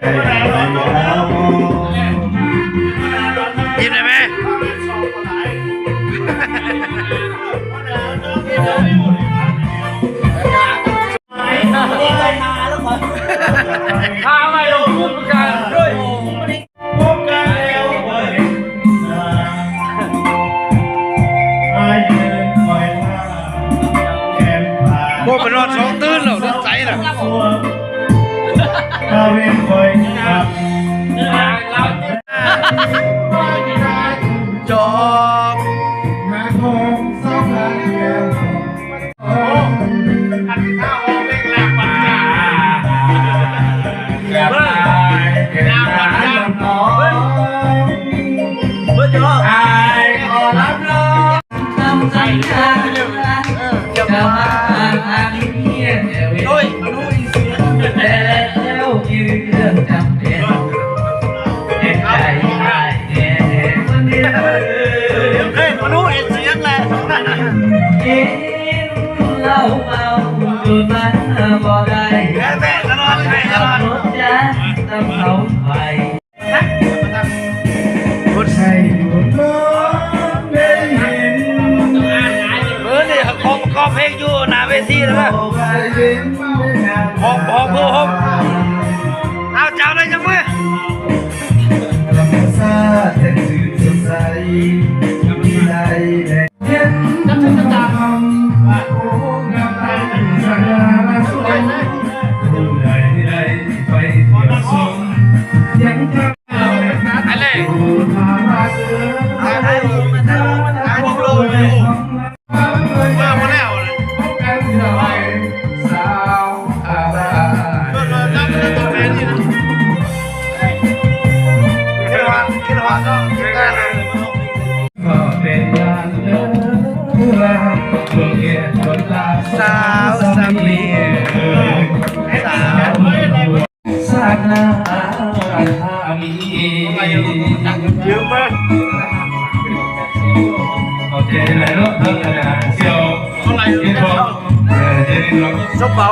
ยิ้มได้ไหมข้าไม่ลงทุนกันด้วยโบ้เป็นรอดสองตื้นเหรอตื้นใจเหรอจอบมาคงสองหางแก้วโอ้ขันข้าวเล็กแหลกปัญญาเบิ้ลน้ำปัญญาเบิ้ลจอบไอ้ขอรับน้องทำใจกันจะมาอันนี้โอ้ยรู้อีเสียงแล้วยืนเรื่องจำเป็นเด็กใจเด็กคนนี้เฮ้ยมาดูเอ็นเสียงแหละกินเหล้าเมาจนมันบ่ได้แม่ตลอดแม่ตลอดรถจ้าตำเขาไปรถใส่รถน้องได้เห็นนี่ของเพลงอยู่หน้าเวทีแล้วมั้ยของเพื่อผมเอาเจ้าเลยจังมั้ยสาวสามีสาวสานามียืมมั้ยโอเคเลยเนาะเสี่ยวเท่าไหร่จบเป๋า